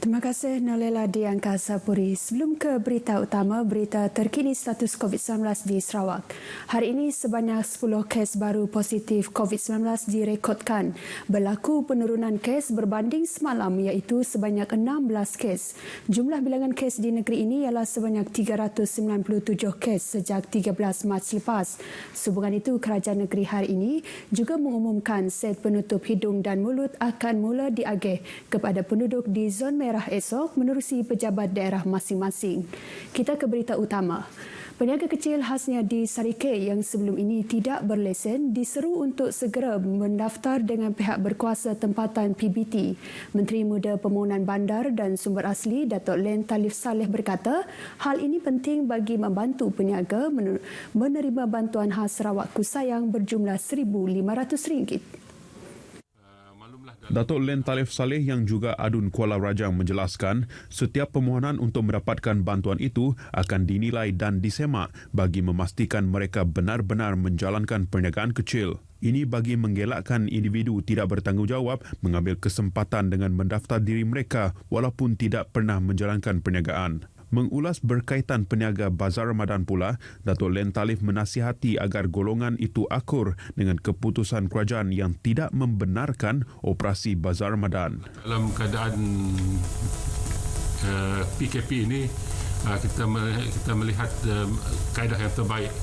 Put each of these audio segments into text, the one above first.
Terima kasih Nolela di Angkasa Puri. Sebelum ke berita utama, berita terkini status COVID-19 di Sarawak. Hari ini sebanyak 10 kes baru positif COVID-19 direkodkan. Berlaku penurunan kes berbanding semalam iaitu sebanyak 16 kes. Jumlah bilangan kes di negeri ini ialah sebanyak 397 kes sejak 13 Mac lepas. Sehubungan itu, kerajaan negeri hari ini juga mengumumkan set penutup hidung dan mulut akan mula diagih kepada penduduk di zon merah esok menerusi pejabat daerah masing-masing. Kita ke berita utama. Peniaga kecil khasnya di Sarike yang sebelum ini tidak berlesen diseru untuk segera mendaftar dengan pihak berkuasa tempatan PBT. Menteri Muda Pembangunan Bandar dan Sumber Asli Datuk Len Talif Saleh berkata, hal ini penting bagi membantu peniaga menerima bantuan khas Sarawak Kusayang berjumlah RM1,500. Datuk Len Talif Saleh yang juga Adun Kuala Rajang menjelaskan, setiap permohonan untuk mendapatkan bantuan itu akan dinilai dan disemak bagi memastikan mereka benar-benar menjalankan perniagaan kecil. Ini bagi mengelakkan individu tidak bertanggungjawab mengambil kesempatan dengan mendaftar diri mereka walaupun tidak pernah menjalankan perniagaan. Mengulas berkaitan peniaga Bazar Ramadan pula, Datuk Len Talif menasihati agar golongan itu akur dengan keputusan kerajaan yang tidak membenarkan operasi Bazar Ramadan. Dalam keadaan PKP ini, kita melihat kaedah yang terbaik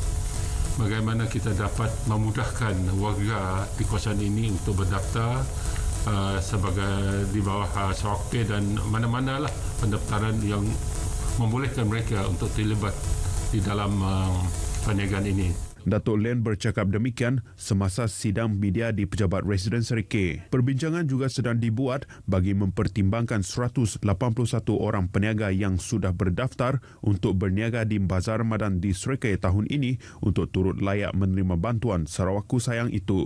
bagaimana kita dapat memudahkan warga di kawasan ini untuk berdaftar sebagai di bawah Sarawak Pay dan mana-manalah pendaftaran yang membolehkan mereka untuk terlibat di dalam perniagaan ini. Datuk Len bercakap demikian semasa sidang media di Pejabat Residen Sarike. Perbincangan juga sedang dibuat bagi mempertimbangkan 181 orang peniaga yang sudah berdaftar untuk berniaga di Bazar Ramadan di Sarike tahun ini untuk turut layak menerima bantuan Sarawak Kusayang itu.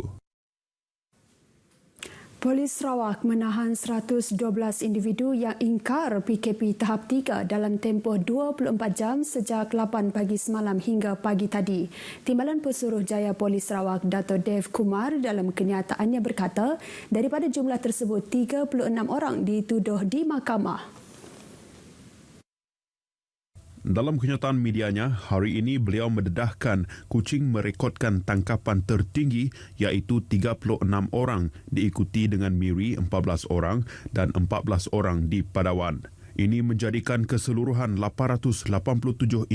Polis Sarawak menahan 112 individu yang ingkar PKP tahap 3 dalam tempoh 24 jam sejak 8 pagi semalam hingga pagi tadi. Timbalan Pesuruhjaya Polis Sarawak Dato' Dev Kumar dalam kenyataannya berkata, daripada jumlah tersebut 36 orang dituduh di mahkamah. Dalam kenyataan medianya, hari ini beliau mendedahkan Kuching merekodkan tangkapan tertinggi iaitu 36 orang diikuti dengan Miri 14 orang dan 14 orang di Padawan. Ini menjadikan keseluruhan 887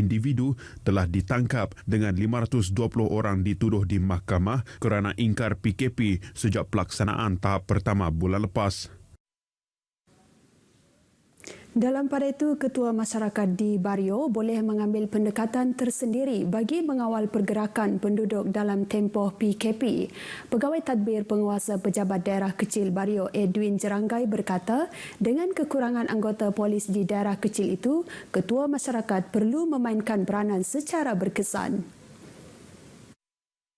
individu telah ditangkap dengan 520 orang dituduh di mahkamah kerana ingkar PKP sejak pelaksanaan tahap pertama bulan lepas. Dalam pada itu, ketua masyarakat di Bario boleh mengambil pendekatan tersendiri bagi mengawal pergerakan penduduk dalam tempoh PKP. Pegawai Tadbir Penguasa Pejabat Daerah Kecil Bario Edwin Jeranggai berkata, dengan kekurangan anggota polis di daerah kecil itu, ketua masyarakat perlu memainkan peranan secara berkesan.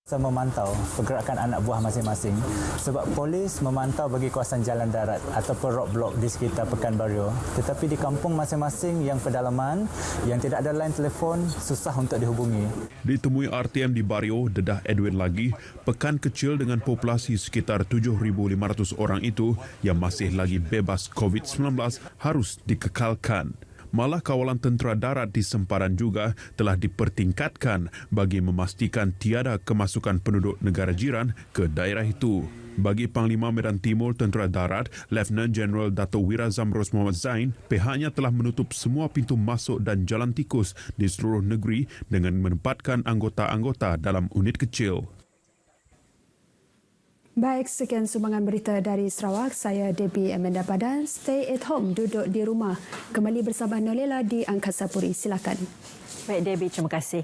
Saya memantau pergerakan anak buah masing-masing sebab polis memantau bagi kawasan jalan darat ataupun roadblock di sekitar Pekanbaru. Tetapi di kampung masing-masing yang pedalaman, yang tidak ada line telefon, susah untuk dihubungi. Ditemui RTM di Bario, dedah Edwin lagi, pekan kecil dengan populasi sekitar 7,500 orang itu yang masih lagi bebas COVID-19 harus dikekalkan. Malah kawalan tentera darat di sempadan juga telah dipertingkatkan bagi memastikan tiada kemasukan penduduk negara jiran ke daerah itu. Bagi Panglima Medan Timur Tentera Darat, Lieutenant General Dato' Wira Zamros Muhammad Zain, pihaknya telah menutup semua pintu masuk dan jalan tikus di seluruh negeri dengan menempatkan anggota-anggota dalam unit kecil. Baik, sekian sumbangan berita dari Sarawak. Saya Debbie Amanda Padan. Stay at home, duduk di rumah. Kembali bersama Nolela di Angkasa Puri. Silakan. Baik Debbie, terima kasih.